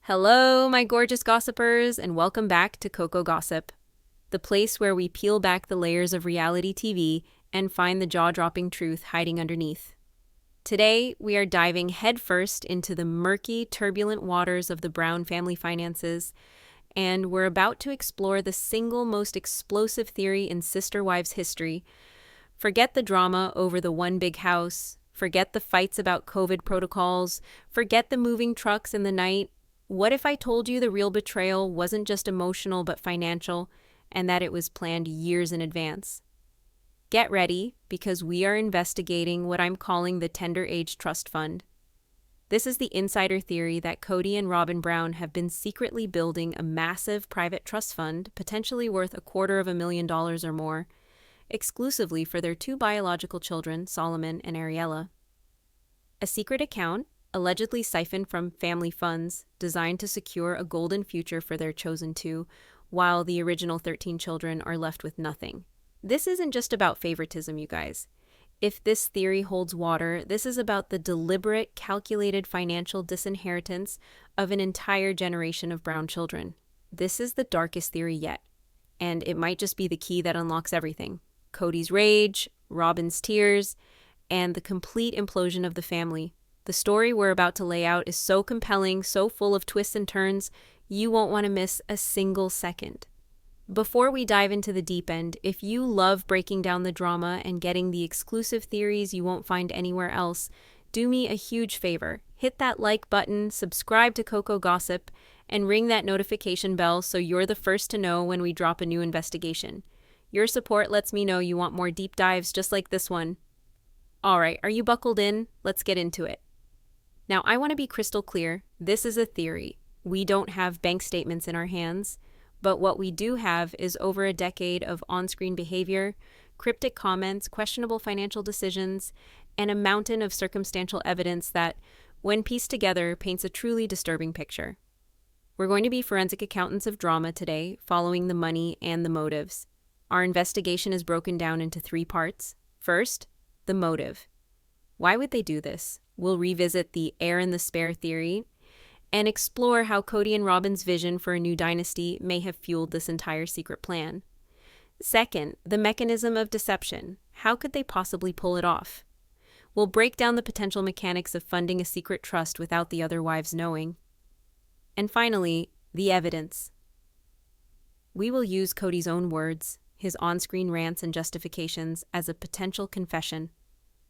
Hello, my gorgeous gossipers, and welcome back to COCO Gossip, the place where we peel back the layers of reality TV and find the jaw-dropping truth hiding underneath. Today, we are diving headfirst into the murky, turbulent waters of the Brown family finances, and we're about to explore the single most explosive theory in sister wives history. Forget the drama over the one big house, forget the fights about COVID protocols, forget the moving trucks in the night. What if I told you the real betrayal wasn't just emotional but financial, and that it was planned years in advance? Get ready, because we are investigating what I'm calling the Tender Age Trust Fund. This is the insider theory that Kody and Robyn Brown have been secretly building a massive private trust fund, potentially worth $250,000 or more, exclusively for their two biological children, Solomon and Ariella. A secret account, allegedly siphoned from family funds, designed to secure a golden future for their chosen two, while the original 13 children are left with nothing. This isn't just about favoritism, you guys. If this theory holds water, this is about the deliberate, calculated financial disinheritance of an entire generation of Brown children. This is the darkest theory yet, and it might just be the key that unlocks everything. Kody's rage, Robyn's tears, and the complete implosion of the family. The story we're about to lay out is so compelling, so full of twists and turns, you won't want to miss a single second. Before we dive into the deep end, if you love breaking down the drama and getting the exclusive theories you won't find anywhere else, do me a huge favor. Hit that like button, subscribe to COCO Gossip, and ring that notification bell so you're the first to know when we drop a new investigation. Your support lets me know you want more deep dives just like this one. All right, are you buckled in? Let's get into it. Now, I want to be crystal clear. This is a theory. We don't have bank statements in our hands, but what we do have is over a decade of on-screen behavior, cryptic comments, questionable financial decisions, and a mountain of circumstantial evidence that, when pieced together, paints a truly disturbing picture. We're going to be forensic accountants of drama today, following the money and the motives. Our investigation is broken down into three parts. First, the motive. Why would they do this? We'll revisit the heir in the spare theory and explore how Kody and Robyn's vision for a new dynasty may have fueled this entire secret plan. Second, the mechanism of deception. How could they possibly pull it off? We'll break down the potential mechanics of funding a secret trust without the other wives knowing. And finally, the evidence. We will use Kody's own words, his on-screen rants and justifications as a potential confession,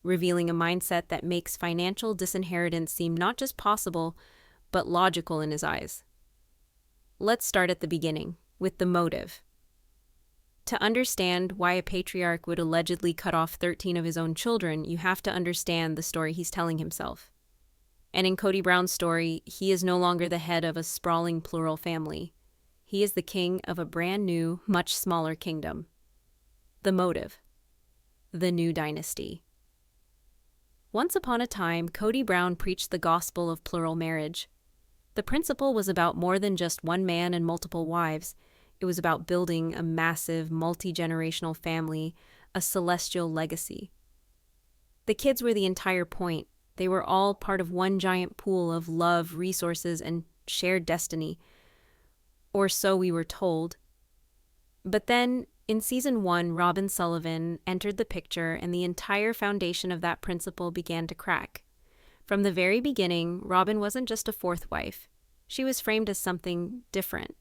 revealing a mindset that makes financial disinheritance seem not just possible, but logical in his eyes. Let's start at the beginning, with the motive. To understand why a patriarch would allegedly cut off 13 of his own children, you have to understand the story he's telling himself. And in Kody Brown's story, he is no longer the head of a sprawling plural family. He is the king of a brand new, much smaller kingdom. The motive. The new dynasty. Once upon a time, Kody Brown preached the gospel of plural marriage. The principle was about more than just one man and multiple wives. It was about building a massive, multi-generational family, a celestial legacy. The kids were the entire point. They were all part of one giant pool of love, resources, and shared destiny. Or so we were told. But then, in Season 1, Robyn Sullivan entered the picture, and the entire foundation of that principle began to crack. From the very beginning, Robyn wasn't just a fourth wife. She was framed as something different.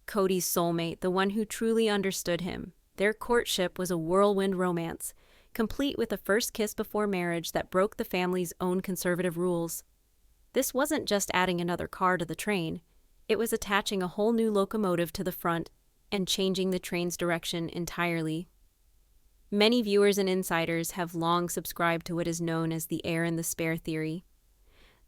Kody's soulmate, the one who truly understood him. Their courtship was a whirlwind romance, complete with a first kiss before marriage that broke the family's own conservative rules. This wasn't just adding another car to the train. It was attaching a whole new locomotive to the front and changing the train's direction entirely. Many viewers and insiders have long subscribed to what is known as the heir in the spare theory.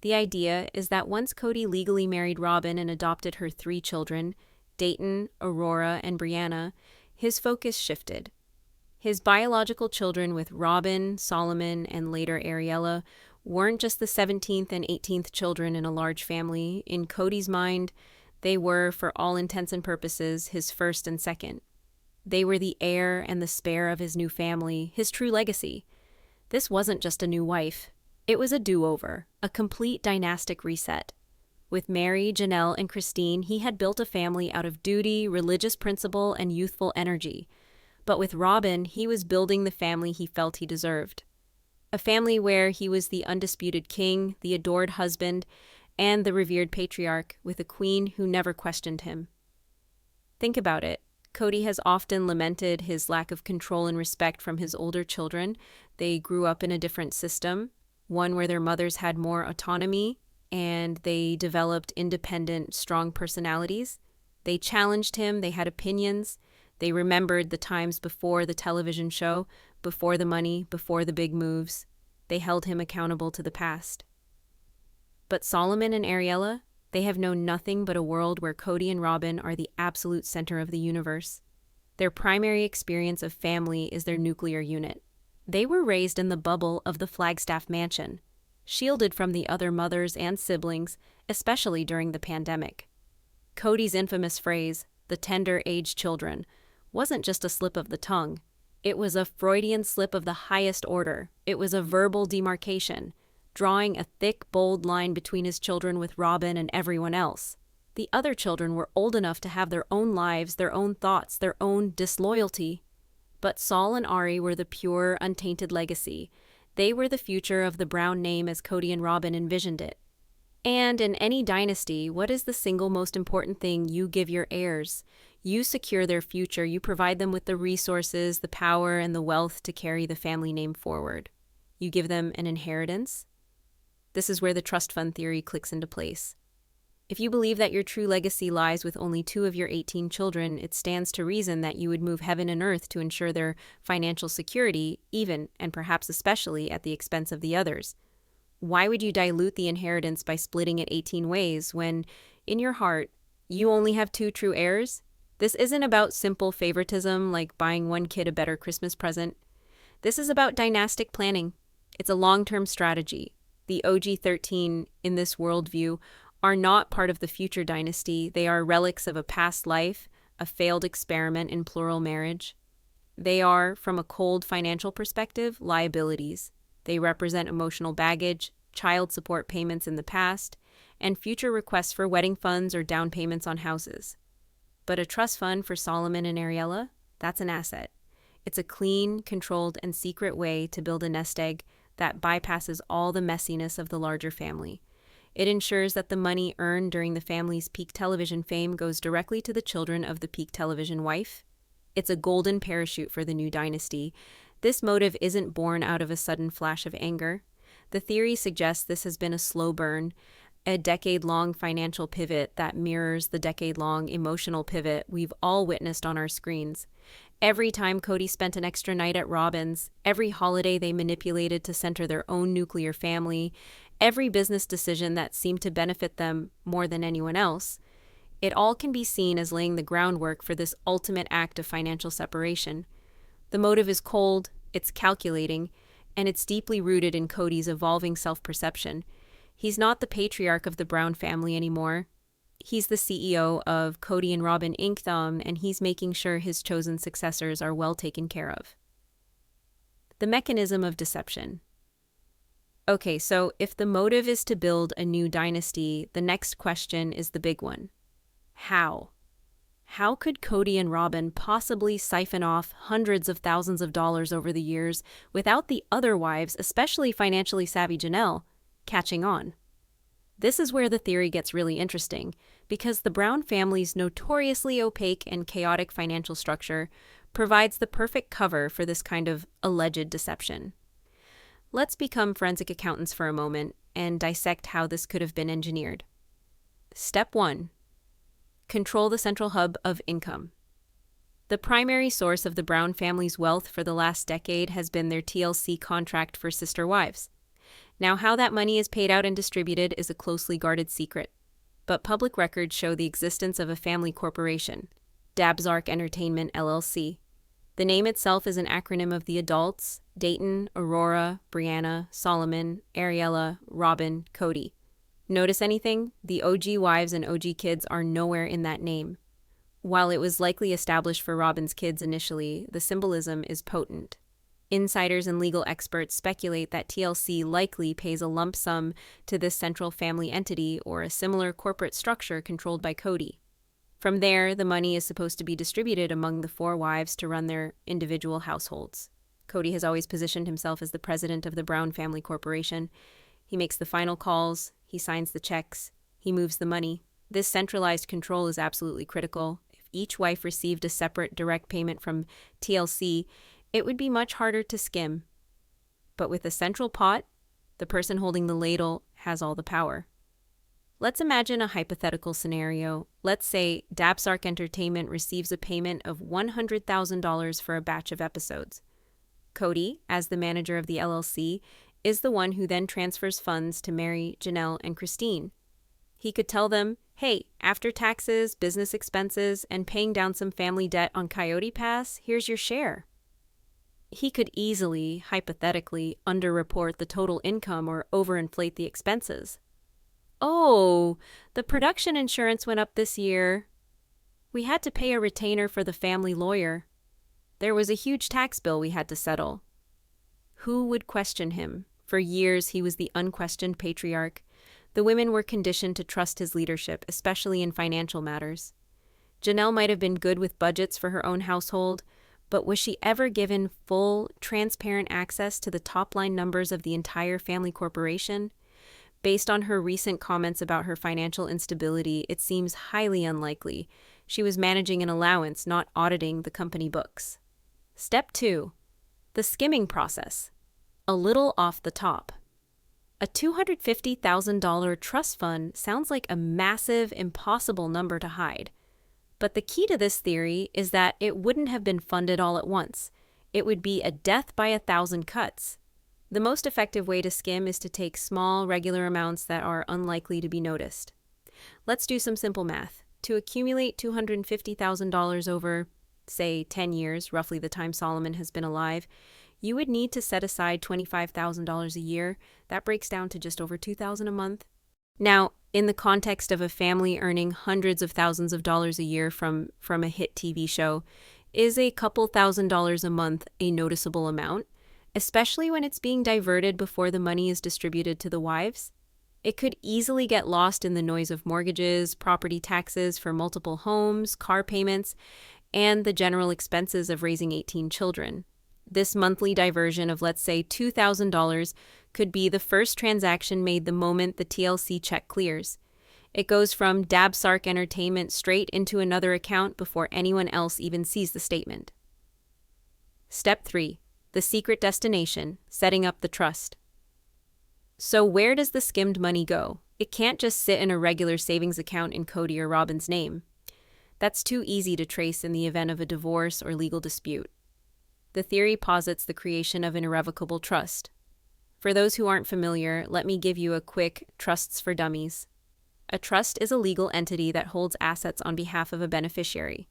The idea is that once Kody legally married Robyn and adopted her 3 children, Dayton, Aurora, and Brianna, his focus shifted. His biological children with Robyn, Solomon, and later Ariella weren't just the 17th and 18th children in a large family. In Kody's mind, they were, for all intents and purposes, his first and second. They were the heir and the spare of his new family, his true legacy. This wasn't just a new wife. It was a do-over, a complete dynastic reset. With Mary, Janelle, and Christine, he had built a family out of duty, religious principle, and youthful energy. But with Robyn, he was building the family he felt he deserved. A family where he was the undisputed king, the adored husband, and the revered patriarch, with a queen who never questioned him. Think about it. Kody has often lamented his lack of control and respect from his older children. They grew up in a different system, one where their mothers had more autonomy, and they developed independent, strong personalities. They challenged him, they had opinions, they remembered the times before the television show, before the money, before the big moves. They held him accountable to the past. But Solomon and Ariella, they have known nothing but a world where Kody and Robyn are the absolute center of the universe. Their primary experience of family is their nuclear unit. They were raised in the bubble of the Flagstaff mansion, shielded from the other mothers and siblings, especially during the pandemic. Kody's infamous phrase, "the tender-aged children," wasn't just a slip of the tongue. It was a Freudian slip of the highest order. It was a verbal demarcation, drawing a thick, bold line between his children with Robyn and everyone else. The other children were old enough to have their own lives, their own thoughts, their own disloyalty. But Saul and Ari were the pure, untainted legacy. They were the future of the Brown name as Kody and Robyn envisioned it. And in any dynasty, what is the single most important thing you give your heirs? You secure their future. You provide them with the resources, the power, and the wealth to carry the family name forward. You give them an inheritance. This is where the trust fund theory clicks into place. If you believe that your true legacy lies with only 2 of your 18 children, it stands to reason that you would move heaven and earth to ensure their financial security, even and perhaps especially at the expense of the others. Why would you dilute the inheritance by splitting it 18 ways when, in your heart, you only have 2 true heirs? This isn't about simple favoritism like buying one kid a better Christmas present. This is about dynastic planning. It's a long-term strategy. The OG-13 in this worldview are not part of the future dynasty. They are relics of a past life, a failed experiment in plural marriage. They are, from a cold financial perspective, liabilities. They represent emotional baggage, child support payments in the past, and future requests for wedding funds or down payments on houses. But a trust fund for Solomon and Ariella, that's an asset. It's a clean, controlled, and secret way to build a nest egg that bypasses all the messiness of the larger family. It ensures that the money earned during the family's peak television fame goes directly to the children of the peak television wife. It's a golden parachute for the new dynasty. This motive isn't born out of a sudden flash of anger. The theory suggests this has been a slow burn, a decade-long financial pivot that mirrors the decade-long emotional pivot we've all witnessed on our screens. Every time Kody spent an extra night at Robyn's, every holiday they manipulated to center their own nuclear family, every business decision that seemed to benefit them more than anyone else, it all can be seen as laying the groundwork for this ultimate act of financial separation. The motive is cold, it's calculating, and it's deeply rooted in Kody's evolving self-perception. He's not the patriarch of the Brown family anymore. He's the CEO of Kody and Robyn Inc., and he's making sure his chosen successors are well taken care of. The mechanism of deception. Okay, so if the motive is to build a new dynasty, the next question is the big one. How? How could Kody and Robyn possibly siphon off hundreds of thousands of dollars over the years without the other wives, especially financially savvy Janelle, catching on? This is where the theory gets really interesting, because the Brown family's notoriously opaque and chaotic financial structure provides the perfect cover for this kind of alleged deception. Let's become forensic accountants for a moment and dissect how this could have been engineered. Step 1. Control the central hub of income. The primary source of the Brown family's wealth for the last decade has been their TLC contract for sister wives. Now, how that money is paid out and distributed is a closely guarded secret, but public records show the existence of a family corporation, Dabzark Entertainment LLC. The name itself is an acronym of the adults, Dayton, Aurora, Brianna, Solomon, Ariella, Robyn, Kody. Notice anything? The OG wives and OG kids are nowhere in that name. While it was likely established for Robyn's kids initially, the symbolism is potent. Insiders and legal experts speculate that TLC likely pays a lump sum to this central family entity or a similar corporate structure controlled by Kody. From there, the money is supposed to be distributed among the four wives to run their individual households. Kody has always positioned himself as the president of the Brown family corporation. He makes the final calls, he signs the checks, he moves the money. This centralized control is absolutely critical. If each wife received a separate direct payment from TLC, it would be much harder to skim. But with a central pot, the person holding the ladle has all the power. Let's imagine a hypothetical scenario. Let's say Dabsark Entertainment receives a payment of $100,000 for a batch of episodes. Kody, as the manager of the LLC, is the one who then transfers funds to Mary, Janelle, and Christine. He could tell them, hey, after taxes, business expenses, and paying down some family debt on Coyote Pass, here's your share. He could easily, hypothetically, underreport the total income or overinflate the expenses. Oh, the production insurance went up this year. We had to pay a retainer for the family lawyer. There was a huge tax bill we had to settle. Who would question him? For years, he was the unquestioned patriarch. The women were conditioned to trust his leadership, especially in financial matters. Janelle might have been good with budgets for her own household, but was she ever given full, transparent access to the top-line numbers of the entire family corporation? Based on her recent comments about her financial instability, it seems highly unlikely. She was managing an allowance, not auditing the company books. Step 2. The skimming process. A little off the top. A $250,000 trust fund sounds like a massive, impossible number to hide. But the key to this theory is that it wouldn't have been funded all at once. It would be a death by 1,000 cuts. The most effective way to skim is to take small, regular amounts that are unlikely to be noticed. Let's do some simple math. To accumulate $250,000 over, say, 10 years, roughly the time Solomon has been alive, you would need to set aside $25,000 a year. That breaks down to just over $2,000 a month. Now, in the context of a family earning hundreds of thousands of dollars a year from a hit TV show, is a couple $1,000s a month a noticeable amount? Especially when it's being diverted before the money is distributed to the wives? It could easily get lost in the noise of mortgages, property taxes for multiple homes, car payments, and the general expenses of raising 18 children. This monthly diversion of, let's say, $2,000 could be the first transaction made the moment the TLC check clears. It goes from Dabsark Entertainment straight into another account before anyone else even sees the statement. Step 3. The secret destination, setting up the trust. So where does the skimmed money go? It can't just sit in a regular savings account in Kody or Robyn's name. That's too easy to trace in the event of a divorce or legal dispute. The theory posits the creation of an irrevocable trust. For those who aren't familiar, let me give you a quick trusts for dummies. A trust is a legal entity that holds assets on behalf of a beneficiary.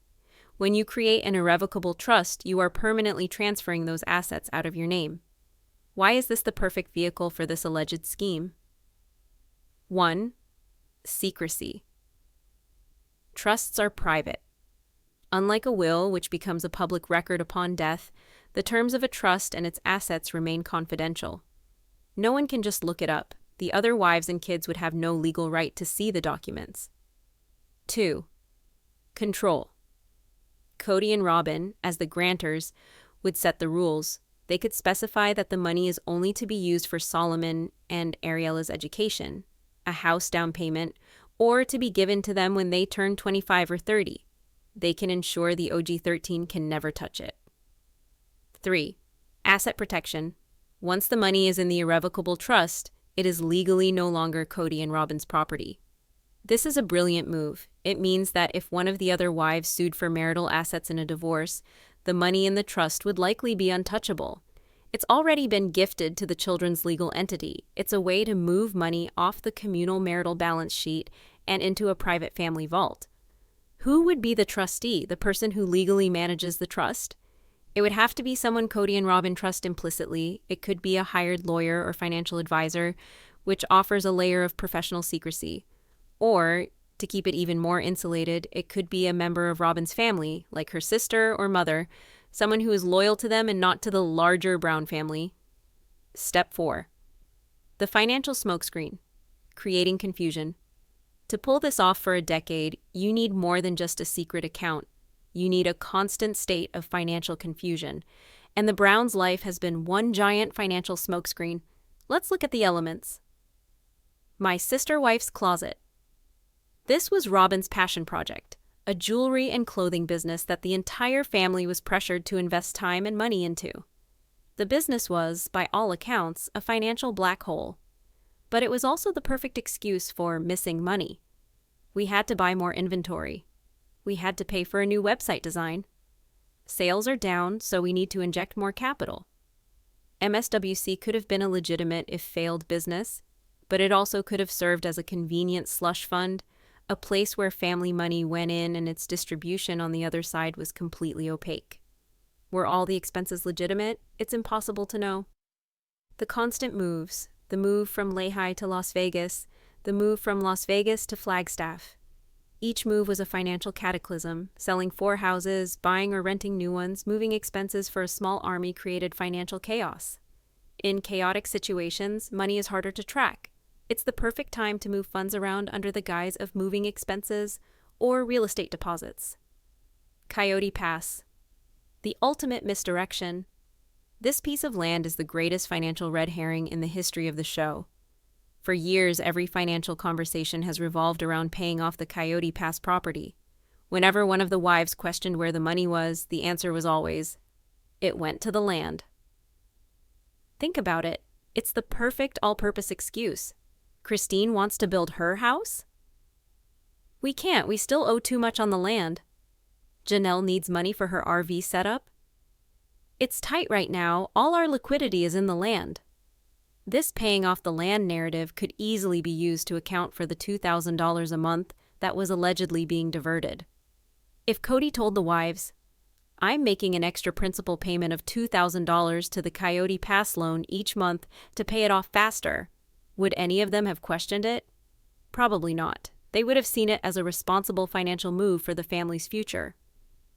When you create an irrevocable trust, you are permanently transferring those assets out of your name. Why is this the perfect vehicle for this alleged scheme? 1. Secrecy. Trusts are private. Unlike a will, which becomes a public record upon death, the terms of a trust and its assets remain confidential. No one can just look it up. The other wives and kids would have no legal right to see the documents. 2. Control. Kody and Robyn, as the grantors, would set the rules. They could specify that the money is only to be used for Solomon and Ariella's education, a house down payment, or to be given to them when they turn 25 or 30. They can ensure the OG-13 can never touch it. 3. Asset protection. Once the money is in the irrevocable trust, it is legally no longer Kody and Robyn's property. This is a brilliant move. It means that if one of the other wives sued for marital assets in a divorce, the money in the trust would likely be untouchable. It's already been gifted to the children's legal entity. It's a way to move money off the communal marital balance sheet and into a private family vault. Who would be the trustee, the person who legally manages the trust? It would have to be someone Kody and Robyn trust implicitly. It could be a hired lawyer or financial advisor, which offers a layer of professional secrecy. Or, to keep it even more insulated, it could be a member of Robyn's family, like her sister or mother, someone who is loyal to them and not to the larger Brown family. Step 4. The financial smokescreen, creating confusion. To pull this off for a decade, you need more than just a secret account. You need a constant state of financial confusion. And the Browns' life has been one giant financial smokescreen. Let's look at the elements. My sister wife's closet. This was Robyn's passion project, a jewelry and clothing business that the entire family was pressured to invest time and money into. The business was, by all accounts, a financial black hole. But it was also the perfect excuse for missing money. We had to buy more inventory. We had to pay for a new website design. Sales are down, so we need to inject more capital. MSWC could have been a legitimate, if failed, business, but it also could have served as a convenient slush fund, a place where family money went in and its distribution on the other side was completely opaque. Were all the expenses legitimate? It's impossible to know. The constant moves, the move from Lehi to Las Vegas, the move from Las Vegas to Flagstaff. Each move was a financial cataclysm. Selling 4 houses, buying or renting new ones, moving expenses for a small army created financial chaos. In chaotic situations, money is harder to track. It's the perfect time to move funds around under the guise of moving expenses or real estate deposits. Coyote Pass. The ultimate misdirection. This piece of land is the greatest financial red herring in the history of the show. For years, every financial conversation has revolved around paying off the Coyote Pass property. Whenever one of the wives questioned where the money was, the answer was always, it went to the land. Think about it. It's the perfect all-purpose excuse. Christine wants to build her house? We can't. We still owe too much on the land. Janelle needs money for her RV setup. It's tight right now. All our liquidity is in the land. This paying off the land narrative could easily be used to account for the $2,000 a month that was allegedly being diverted. If Kody told the wives, I'm making an extra principal payment of $2,000 to the Coyote Pass loan each month to pay it off faster, would any of them have questioned it? Probably not. They would have seen it as a responsible financial move for the family's future.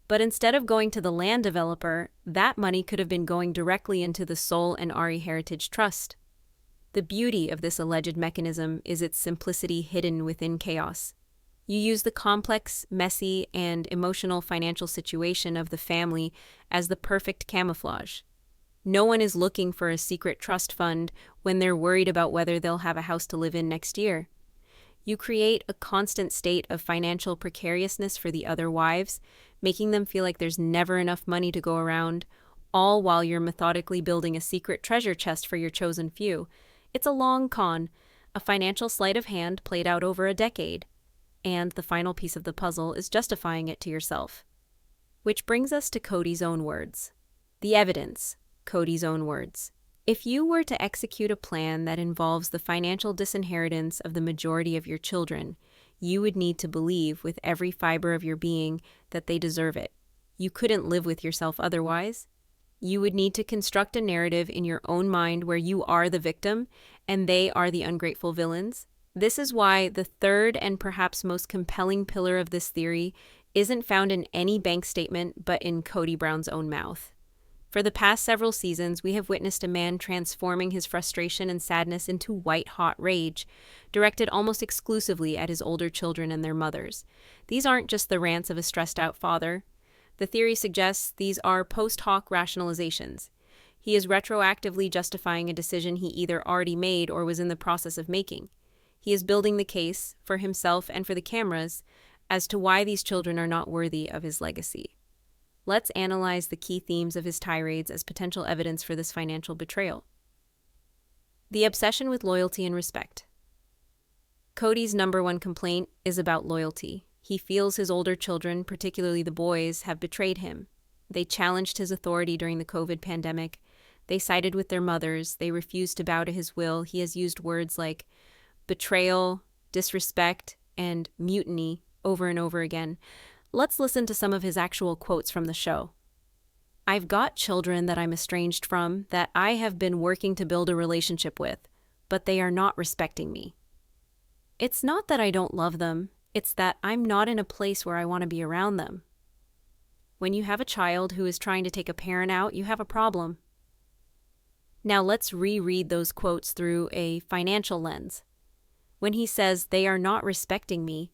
But instead of going to the land developer, that money could have been going directly into the Soul and Ari Heritage Trust. The beauty of this alleged mechanism is its simplicity hidden within chaos. You use the complex, messy, and emotional financial situation of the family as the perfect camouflage. No one is looking for a secret trust fund when they're worried about whether they'll have a house to live in next year. You create a constant state of financial precariousness for the other wives, making them feel like there's never enough money to go around, all while you're methodically building a secret treasure chest for your chosen few. It's a long con, a financial sleight of hand played out over a decade. And the final piece of the puzzle is justifying it to yourself. Which brings us to Kody's own words. The evidence, Kody's own words. If you were to execute a plan that involves the financial disinheritance of the majority of your children, you would need to believe with every fiber of your being that they deserve it. You couldn't live with yourself otherwise. You would need to construct a narrative in your own mind where you are the victim and they are the ungrateful villains. This is why the third and perhaps most compelling pillar of this theory isn't found in any bank statement but in Kody Brown's own mouth. For the past several seasons, we have witnessed a man transforming his frustration and sadness into white-hot rage, directed almost exclusively at his older children and their mothers. These aren't just the rants of a stressed-out father. The theory suggests these are post hoc rationalizations. He is retroactively justifying a decision he either already made or was in the process of making. He is building the case, for himself and for the cameras, as to why these children are not worthy of his legacy. Let's analyze the key themes of his tirades as potential evidence for this financial betrayal. The obsession with loyalty and respect. Kody's number one complaint is about loyalty. He feels his older children, particularly the boys, have betrayed him. They challenged his authority during the COVID pandemic. They sided with their mothers. They refused to bow to his will. He has used words like betrayal, disrespect, and mutiny over and over again. Let's listen to some of his actual quotes from the show. I've got children that I'm estranged from, that I have been working to build a relationship with, but they are not respecting me. It's not that I don't love them, it's that I'm not in a place where I want to be around them. When you have a child who is trying to take a parent out, you have a problem. Now let's reread those quotes through a financial lens. When he says, "They are not respecting me,"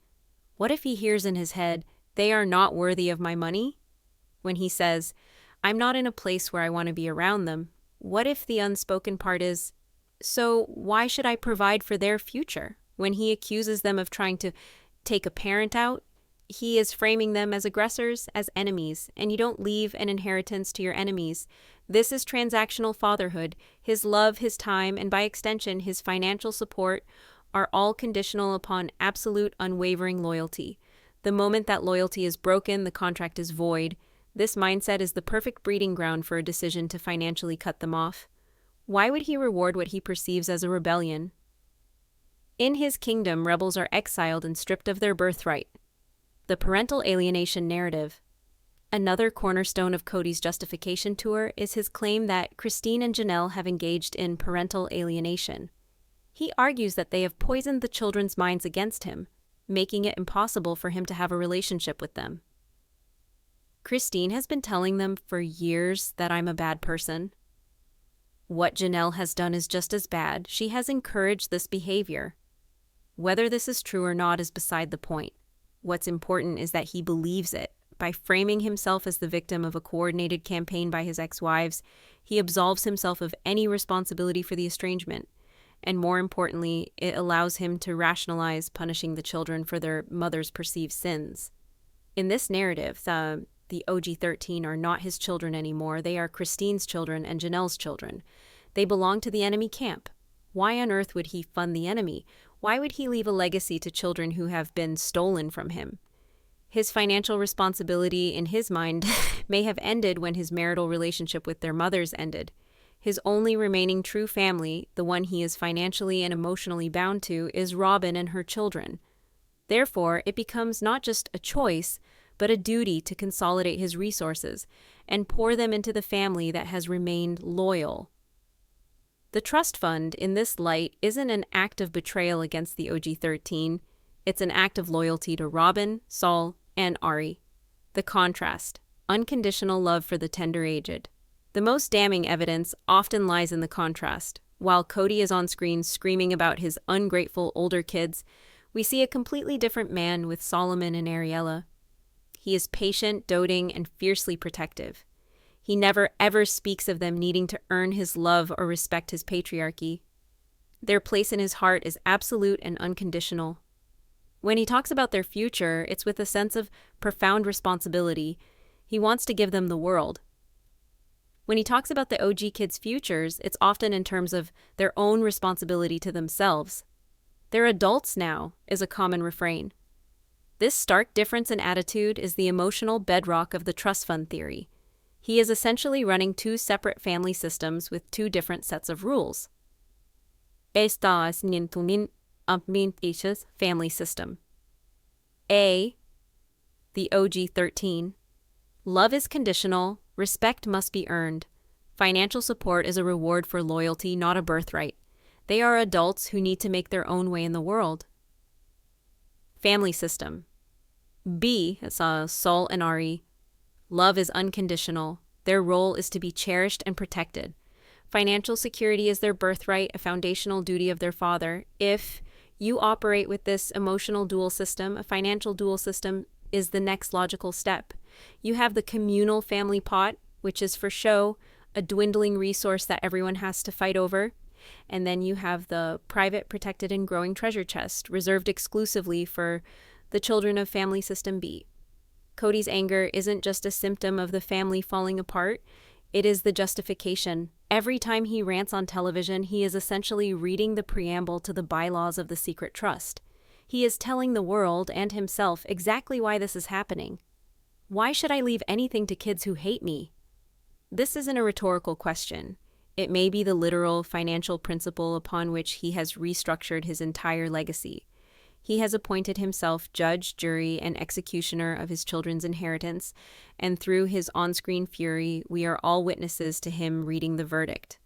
what if he hears in his head, "They are not worthy of my money"? When he says, "I'm not in a place where I want to be around them," what if the unspoken part is, "So why should I provide for their future?" When he accuses them of trying to take a parent out, he is framing them as aggressors, as enemies, and you don't leave an inheritance to your enemies. This is transactional fatherhood. His love, his time, and by extension, his financial support are all conditional upon absolute unwavering loyalty. The moment that loyalty is broken, the contract is void. This mindset is the perfect breeding ground for a decision to financially cut them off. Why would he reward what he perceives as a rebellion? In his kingdom, rebels are exiled and stripped of their birthright. The parental alienation narrative. Another cornerstone of Kody's justification tour is his claim that Christine and Janelle have engaged in parental alienation. He argues that they have poisoned the children's minds against him, making it impossible for him to have a relationship with them. Christine has been telling them for years that I'm a bad person. What Janelle has done is just as bad. She has encouraged this behavior. Whether this is true or not is beside the point. What's important is that he believes it. By framing himself as the victim of a coordinated campaign by his ex-wives, he absolves himself of any responsibility for the estrangement. And more importantly, it allows him to rationalize punishing the children for their mother's perceived sins. In this narrative, the OG-13 are not his children anymore. They are Christine's children and Janelle's children. They belong to the enemy camp. Why on earth would he fund the enemy? Why would he leave a legacy to children who have been stolen from him? His financial responsibility, in his mind, may have ended when his marital relationship with their mothers ended. His only remaining true family, the one he is financially and emotionally bound to, is Robyn and her children. Therefore, it becomes not just a choice, but a duty to consolidate his resources and pour them into the family that has remained loyal. The trust fund, in this light, isn't an act of betrayal against the OG-13. It's an act of loyalty to Robyn, Sol, and Ari. The contrast: unconditional love for the tender-aged. The most damning evidence often lies in the contrast. While Kody is on screen screaming about his ungrateful older kids, we see a completely different man with Solomon and Ariella. He is patient, doting, and fiercely protective. He never ever speaks of them needing to earn his love or respect his patriarchy. Their place in his heart is absolute and unconditional. When he talks about their future, it's with a sense of profound responsibility. He wants to give them the world. When he talks about the OG kids' futures, it's often in terms of their own responsibility to themselves. "They're adults now," is a common refrain. This stark difference in attitude is the emotional bedrock of the trust fund theory. He is essentially running two separate family systems with two different sets of rules. Esta es family system. A. The OG-13. Love is conditional. Respect must be earned. Financial support is a reward for loyalty, not a birthright. They are adults who need to make their own way in the world. Family system. B. Sol and Ari. Love is unconditional. Their role is to be cherished and protected. Financial security is their birthright, a foundational duty of their father. If you operate with this emotional dual system, a financial dual system is the next logical step. You have the communal family pot, which is for show, a dwindling resource that everyone has to fight over. And then you have the private, protected, and growing treasure chest, reserved exclusively for the children of family system B. Kody's anger isn't just a symptom of the family falling apart, it is the justification. Every time he rants on television, he is essentially reading the preamble to the bylaws of the secret trust. He is telling the world and himself exactly why this is happening. Why should I leave anything to kids who hate me? This isn't a rhetorical question. It may be the literal financial principle upon which he has restructured his entire legacy. He has appointed himself judge, jury, and executioner of his children's inheritance, and through his on-screen fury, we are all witnesses to him reading the verdict.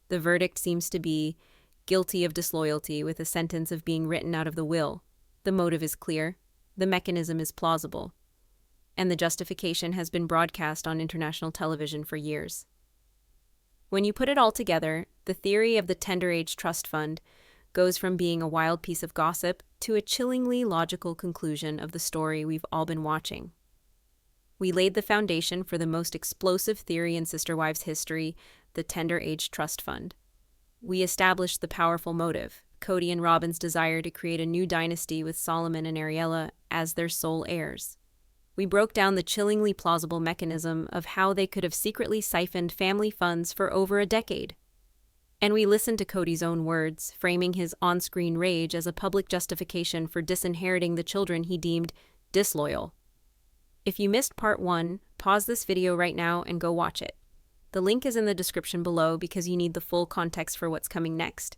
The verdict seems to be guilty of disloyalty, with a sentence of being written out of the will. The motive is clear. The mechanism is plausible. and the justification has been broadcast on international television for years. When you put it all together, the theory of the Tender Age Trust Fund goes from being a wild piece of gossip to a chillingly logical conclusion of the story we've all been watching. We laid the foundation for the most explosive theory in Sister Wives history, the Tender Age Trust Fund. We established the powerful motive, Kody and Robyn's desire to create a new dynasty with Solomon and Ariella as their sole heirs. We broke down the chillingly plausible mechanism of how they could have secretly siphoned family funds for over a decade. And we listened to Kody's own words, framing his on-screen rage as a public justification for disinheriting the children he deemed disloyal. If you missed part 1, pause this video right now and go watch it. The link is in the description below because you need the full context for what's coming next.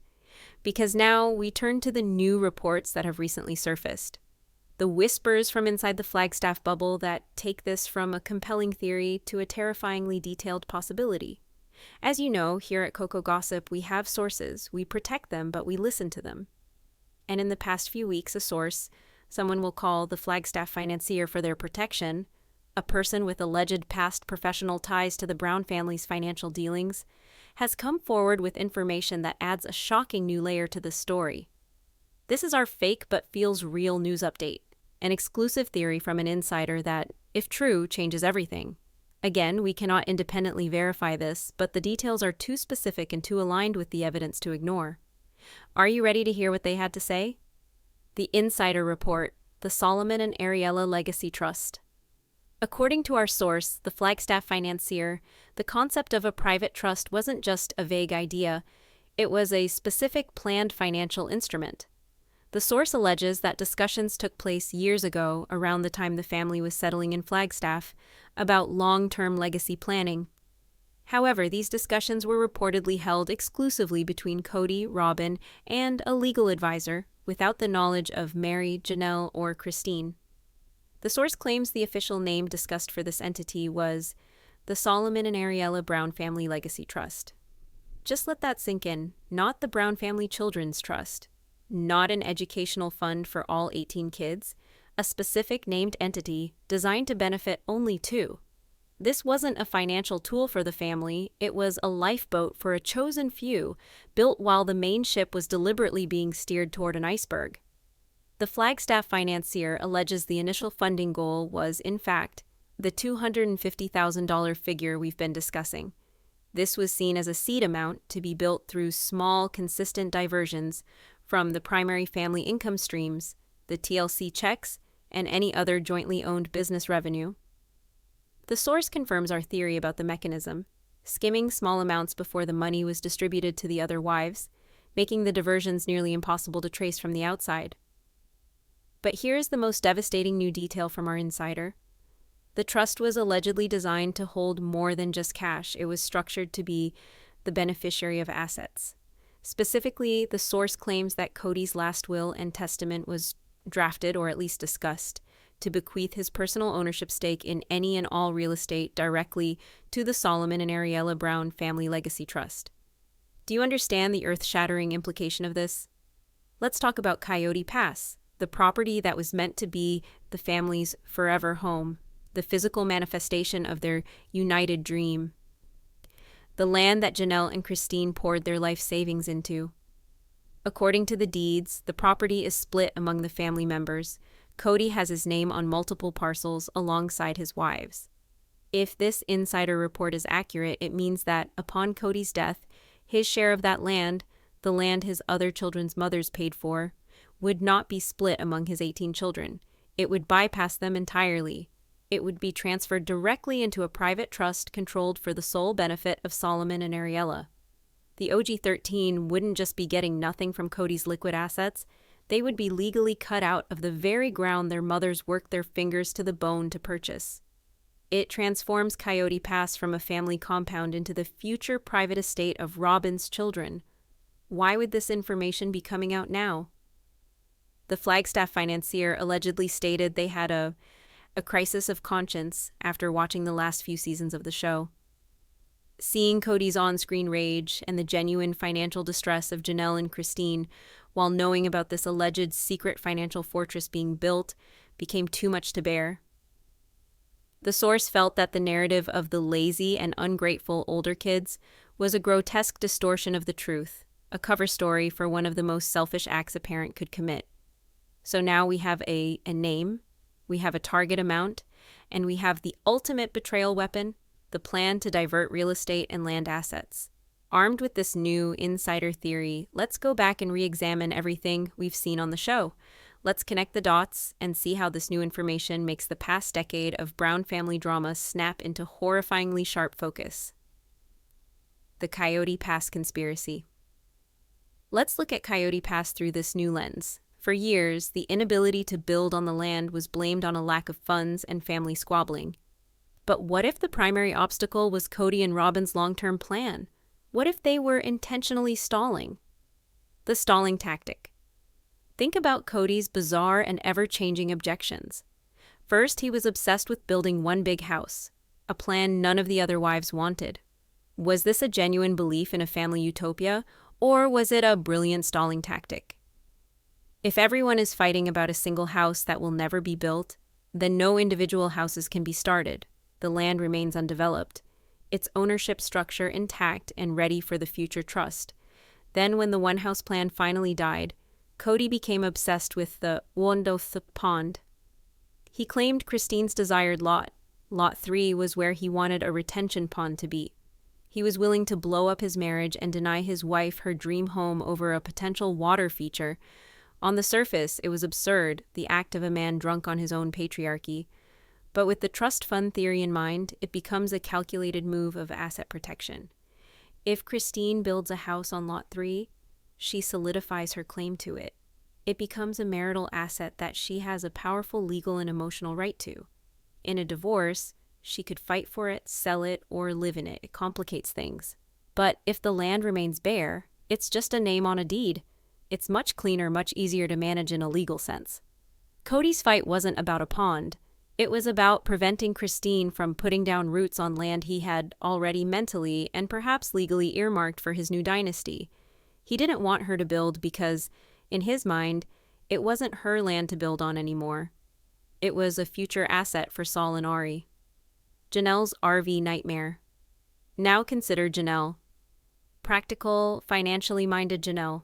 Because now we turn to the new reports that have recently surfaced. The whispers from inside the Flagstaff bubble that take this from a compelling theory to a terrifyingly detailed possibility. As you know, here at COCO Gossip, we have sources. We protect them, but we listen to them. And in the past few weeks, a source, someone will call the Flagstaff financier for their protection, a person with alleged past professional ties to the Brown family's financial dealings, has come forward with information that adds a shocking new layer to the story. This is our fake but feels real news update, an exclusive theory from an insider that, if true, changes everything. Again, we cannot independently verify this, but the details are too specific and too aligned with the evidence to ignore. Are you ready to hear what they had to say? The Insider Report, the Solomon and Ariella Legacy Trust. According to our source, the Flagstaff financier, the concept of a private trust wasn't just a vague idea, it was a specific planned financial instrument. The source alleges that discussions took place years ago, around the time the family was settling in Flagstaff, about long-term legacy planning. However, these discussions were reportedly held exclusively between Kody, Robyn, and a legal advisor, without the knowledge of Mary, Janelle, or Christine. The source claims the official name discussed for this entity was the Solomon and Ariella Brown Family Legacy Trust. Just let that sink in, not the Brown Family Children's Trust, not an educational fund for all 18 kids, a specific named entity designed to benefit only 2. This wasn't a financial tool for the family, it was a lifeboat for a chosen few, built while the main ship was deliberately being steered toward an iceberg. The Flagstaff financier alleges the initial funding goal was, in fact, the $250,000 figure we've been discussing. This was seen as a seed amount to be built through small, consistent diversions from the primary family income streams, the TLC checks, and any other jointly owned business revenue. The source confirms our theory about the mechanism, skimming small amounts before the money was distributed to the other wives, making the diversions nearly impossible to trace from the outside. But here's the most devastating new detail from our insider. The trust was allegedly designed to hold more than just cash. It was structured to be the beneficiary of assets. Specifically, the source claims that Kody's last will and testament was drafted, or at least discussed, to bequeath his personal ownership stake in any and all real estate directly to the Solomon and Ariella Brown Family Legacy Trust. Do you understand the earth-shattering implication of this? Let's talk about Coyote Pass, the property that was meant to be the family's forever home, the physical manifestation of their united dream. The land that Janelle and Christine poured their life savings into. According to the deeds, the property is split among the family members. Kody has his name on multiple parcels alongside his wives. If this insider report is accurate, it means that upon Kody's death, his share of that land, the land his other children's mothers paid for, would not be split among his 18 children. It would bypass them entirely. It would be transferred directly into a private trust controlled for the sole benefit of Solomon and Ariella. The OG-13 wouldn't just be getting nothing from Kody's liquid assets, they would be legally cut out of the very ground their mothers worked their fingers to the bone to purchase. It transforms Coyote Pass from a family compound into the future private estate of Robyn's children. Why would this information be coming out now? The Flagstaff financier allegedly stated they had a crisis of conscience after watching the last few seasons of the show. Seeing Kody's on-screen rage and the genuine financial distress of Janelle and Christine while knowing about this alleged secret financial fortress being built became too much to bear. The source felt that the narrative of the lazy and ungrateful older kids was a grotesque distortion of the truth, a cover story for one of the most selfish acts a parent could commit. So now we have a name, we have a target amount, and we have the ultimate betrayal weapon, the plan to divert real estate and land assets. Armed with this new insider theory, let's go back and re-examine everything we've seen on the show. Let's connect the dots and see how this new information makes the past decade of Brown family drama snap into horrifyingly sharp focus. The Coyote Pass conspiracy. Let's look at Coyote Pass through this new lens. For years, the inability to build on the land was blamed on a lack of funds and family squabbling. But what if the primary obstacle was Kody and Robyn's long-term plan? What if they were intentionally stalling? The stalling tactic. Think about Kody's bizarre and ever-changing objections. First, he was obsessed with building one big house, a plan none of the other wives wanted. Was this a genuine belief in a family utopia, or was it a brilliant stalling tactic? If everyone is fighting about a single house that will never be built, then no individual houses can be started. The land remains undeveloped, its ownership structure intact and ready for the future trust. Then when the one-house plan finally died, Kody became obsessed with the Wondoth pond. He claimed Christine's desired lot. Lot 3 was where he wanted a retention pond to be. He was willing to blow up his marriage and deny his wife her dream home over a potential water feature. On the surface, it was absurd, the act of a man drunk on his own patriarchy. But with the trust fund theory in mind, it becomes a calculated move of asset protection. If Christine builds a house on Lot 3, she solidifies her claim to it. It becomes a marital asset that she has a powerful legal and emotional right to. In a divorce, she could fight for it, sell it, or live in it. It complicates things. But if the land remains bare, it's just a name on a deed. It's much cleaner, much easier to manage in a legal sense. Kody's fight wasn't about a pond. It was about preventing Christine from putting down roots on land he had already mentally and perhaps legally earmarked for his new dynasty. He didn't want her to build because, in his mind, it wasn't her land to build on anymore. It was a future asset for Sol and Ari. Janelle's RV nightmare. Now consider Janelle. Practical, financially minded Janelle.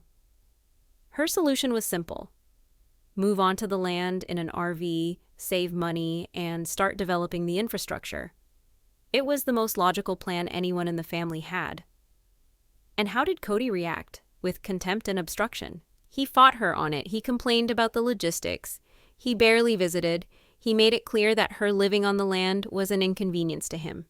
Her solution was simple. Move onto the land in an RV, save money, and start developing the infrastructure. It was the most logical plan anyone in the family had. And how did Kody react? With contempt and obstruction. He fought her on it. He complained about the logistics. He barely visited. He made it clear that her living on the land was an inconvenience to him.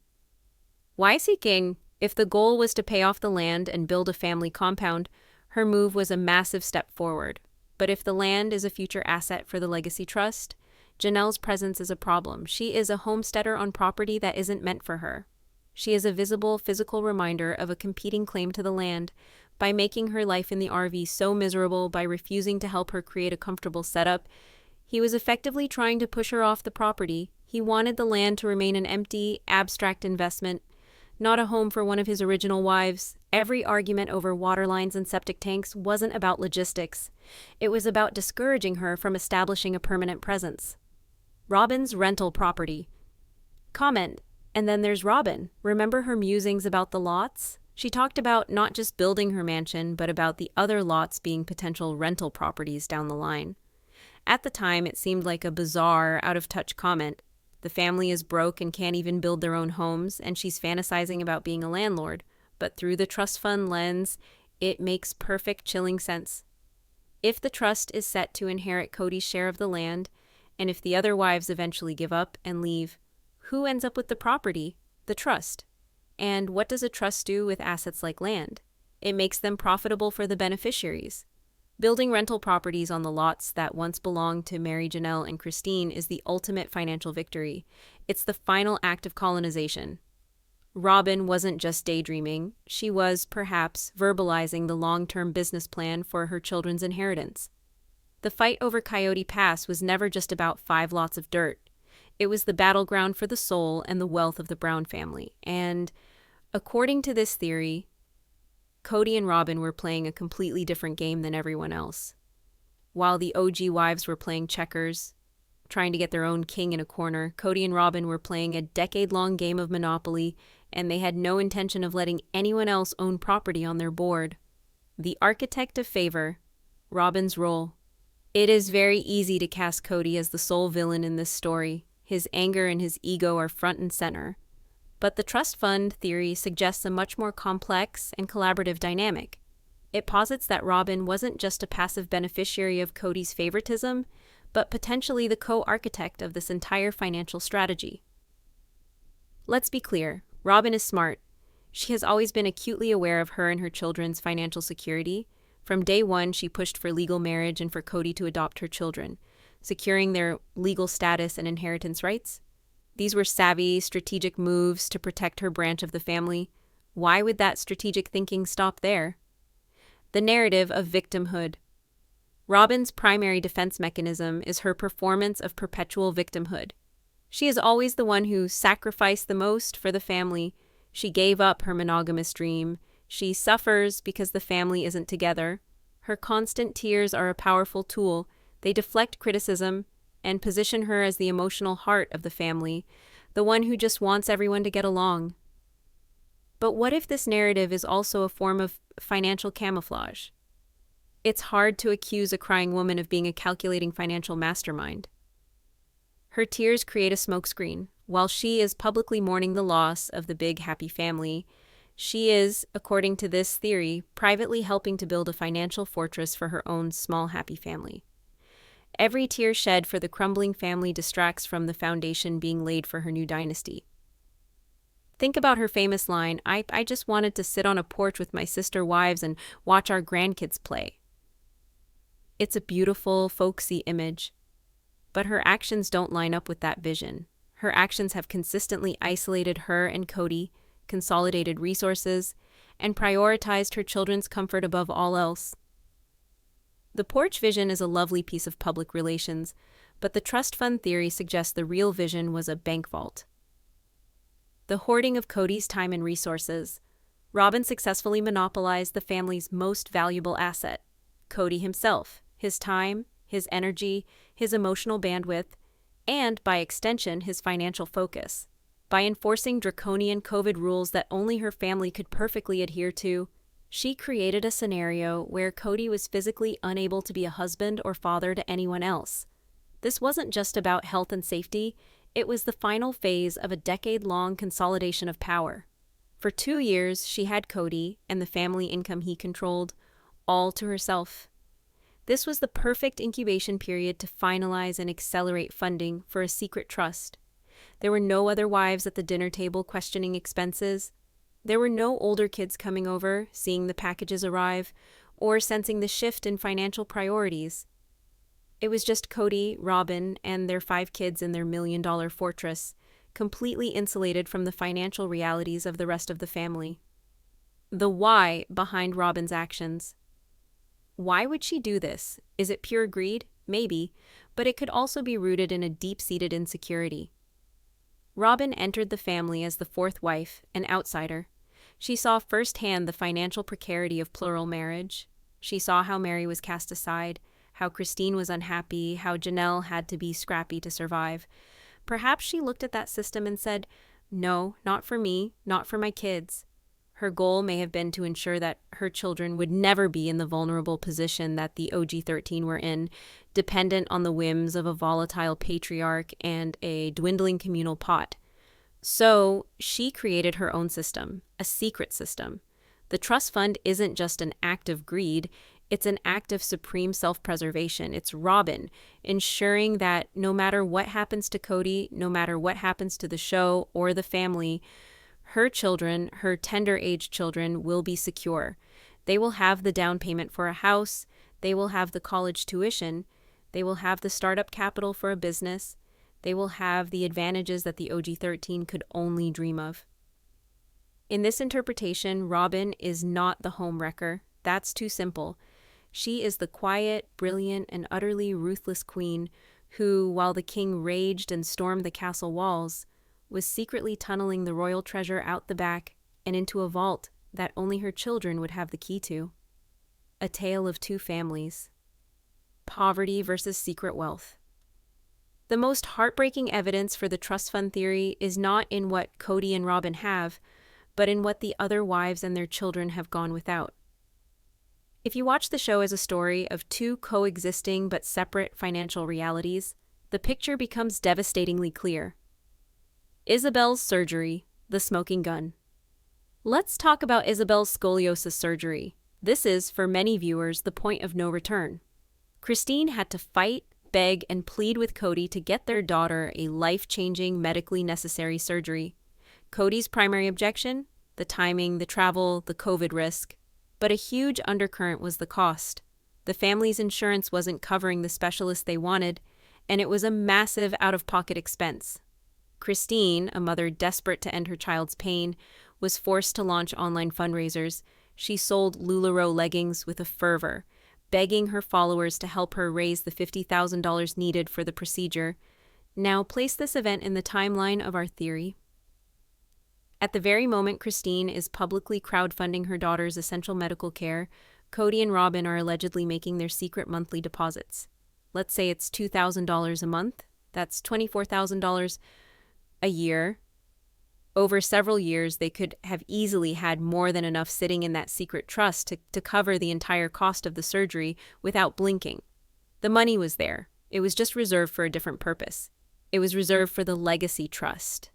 Why seeking? If the goal was to pay off the land and build a family compound, her move was a massive step forward. But if the land is a future asset for the legacy trust, Janelle's presence is a problem. She is a homesteader on property that isn't meant for her. She is a visible, physical reminder of a competing claim to the land. By making her life in the RV so miserable, by refusing to help her create a comfortable setup, he was effectively trying to push her off the property. He wanted the land to remain an empty, abstract investment, not a home for one of his original wives. Every argument over water lines and septic tanks wasn't about logistics. It was about discouraging her from establishing a permanent presence. Robyn's rental property. Comment. And then there's Robyn. Remember her musings about the lots? She talked about not just building her mansion, but about the other lots being potential rental properties down the line. At the time, it seemed like a bizarre, out-of-touch comment. The family is broke and can't even build their own homes, and she's fantasizing about being a landlord. But through the trust fund lens, it makes perfect, chilling sense. If the trust is set to inherit Kody's share of the land, and if the other wives eventually give up and leave, who ends up with the property? The trust. And what does a trust do with assets like land? It makes them profitable for the beneficiaries. Building rental properties on the lots that once belonged to Mary Janelle and Christine is the ultimate financial victory. It's the final act of colonization. Robyn wasn't just daydreaming. She was, perhaps, verbalizing the long-term business plan for her children's inheritance. The fight over Coyote Pass was never just about 5 lots of dirt. It was the battleground for the soul and the wealth of the Brown family. And, according to this theory, Kody and Robyn were playing a completely different game than everyone else. While the OG wives were playing checkers, trying to get their own king in a corner. Kody and Robyn were playing a decade-long game of Monopoly, and they had no intention of letting anyone else own property on their board. The architect of favor, Robyn's role. It is very easy to cast Kody as the sole villain in this story. His anger and his ego are front and center. But the trust fund theory suggests a much more complex and collaborative dynamic. It posits that Robyn wasn't just a passive beneficiary of Kody's favoritism, but potentially the co-architect of this entire financial strategy. Let's be clear, Robyn is smart. She has always been acutely aware of her and her children's financial security. From day one, she pushed for legal marriage and for Kody to adopt her children, securing their legal status and inheritance rights. These were savvy, strategic moves to protect her branch of the family. Why would that strategic thinking stop there? The narrative of victimhood. Robyn's primary defense mechanism is her performance of perpetual victimhood. She is always the one who sacrificed the most for the family. She gave up her monogamous dream. She suffers because the family isn't together. Her constant tears are a powerful tool. They deflect criticism and position her as the emotional heart of the family, the one who just wants everyone to get along. But what if this narrative is also a form of financial camouflage? It's hard to accuse a crying woman of being a calculating financial mastermind. Her tears create a smokescreen. While she is publicly mourning the loss of the big happy family, she is, according to this theory, privately helping to build a financial fortress for her own small happy family. Every tear shed for the crumbling family distracts from the foundation being laid for her new dynasty. Think about her famous line, I just wanted to sit on a porch with my sister wives and watch our grandkids play. It's a beautiful, folksy image, but her actions don't line up with that vision. Her actions have consistently isolated her and Kody, consolidated resources, and prioritized her children's comfort above all else. The porch vision is a lovely piece of public relations, but the trust fund theory suggests the real vision was a bank vault. The hoarding of Kody's time and resources. Robyn successfully monopolized the family's most valuable asset, Kody himself, his time, his energy, his emotional bandwidth, and, by extension, his financial focus. By enforcing draconian COVID rules that only her family could perfectly adhere to, she created a scenario where Kody was physically unable to be a husband or father to anyone else. This wasn't just about health and safety, it was the final phase of a decade-long consolidation of power. For 2 years, she had Kody and the family income he controlled all to herself. This was the perfect incubation period to finalize and accelerate funding for a secret trust. There were no other wives at the dinner table questioning expenses. There were no older kids coming over, seeing the packages arrive, or sensing the shift in financial priorities. It was just Kody, Robyn, and their 5 kids in their $1 million fortress, completely insulated from the financial realities of the rest of the family. The why behind Robyn's actions. Why would she do this? Is it pure greed? Maybe, but it could also be rooted in a deep-seated insecurity. Robyn entered the family as the 4th wife, an outsider. She saw firsthand the financial precarity of plural marriage. She saw how Mary was cast aside, how Christine was unhappy, how Janelle had to be scrappy to survive. Perhaps she looked at that system and said, no, not for me, not for my kids. Her goal may have been to ensure that her children would never be in the vulnerable position that the OG-13 were in, dependent on the whims of a volatile patriarch and a dwindling communal pot. So she created her own system, a secret system. The trust fund isn't just an act of greed, it's an act of supreme self-preservation. It's Robyn ensuring that no matter what happens to Kody, no matter what happens to the show or the family, her children, her tender-aged children, will be secure. They will have the down payment for a house, they will have the college tuition, they will have the startup capital for a business, they will have the advantages that the OG-13 could only dream of. In this interpretation, Robyn is not the homewrecker. That's too simple. She is the quiet, brilliant, and utterly ruthless queen who, while the king raged and stormed the castle walls, was secretly tunneling the royal treasure out the back and into a vault that only her children would have the key to. A tale of 2 families. Poverty versus secret wealth. The most heartbreaking evidence for the trust fund theory is not in what Kody and Robyn have, but in what the other wives and their children have gone without. If you watch the show as a story of two coexisting but separate financial realities, the picture becomes devastatingly clear. Ysabel's surgery, the smoking gun. Let's talk about Ysabel's scoliosis surgery. This is, for many viewers, the point of no return. Christine had to fight, beg, and plead with Kody to get their daughter a life-changing, medically necessary surgery. Kody's primary objection? The timing, the travel, the COVID risk. But a huge undercurrent was the cost. The family's insurance wasn't covering the specialist they wanted, and it was a massive out-of-pocket expense. Christine, a mother desperate to end her child's pain, was forced to launch online fundraisers. She sold LuLaRoe leggings with a fervor, begging her followers to help her raise the $50,000 needed for the procedure. Now place this event in the timeline of our theory. At the very moment Christine is publicly crowdfunding her daughter's essential medical care, Kody and Robyn are allegedly making their secret monthly deposits. Let's say it's $2,000 a month. That's $24,000 a year. Over several years, they could have easily had more than enough sitting in that secret trust to cover the entire cost of the surgery without blinking. The money was there. It was just reserved for a different purpose. It was reserved for the legacy trust.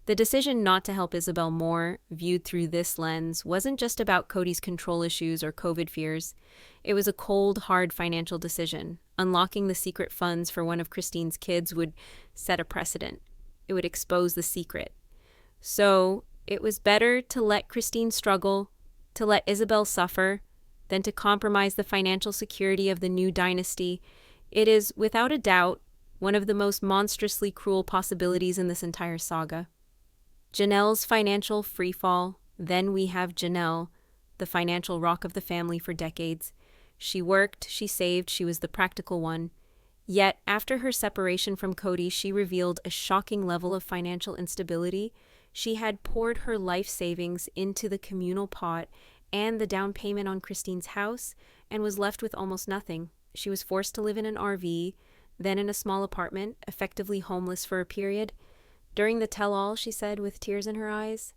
The decision not to help Ysabel more, viewed through this lens, wasn't just about Kody's control issues or COVID fears. It was a cold, hard financial decision. Unlocking the secret funds for one of Christine's kids would set a precedent. It would expose the secret. So, it was better to let Christine struggle, to let Ysabel suffer, than to compromise the financial security of the new dynasty. It is, without a doubt, one of the most monstrously cruel possibilities in this entire saga. Janelle's financial freefall. Then we have Janelle, the financial rock of the family for decades. She worked, she saved, she was the practical one. Yet, after her separation from Kody, she revealed a shocking level of financial instability. She had poured her life savings into the communal pot and the down payment on Christine's house and was left with almost nothing. She was forced to live in an RV, then in a small apartment, effectively homeless for a period. During the tell-all, she said with tears in her eyes,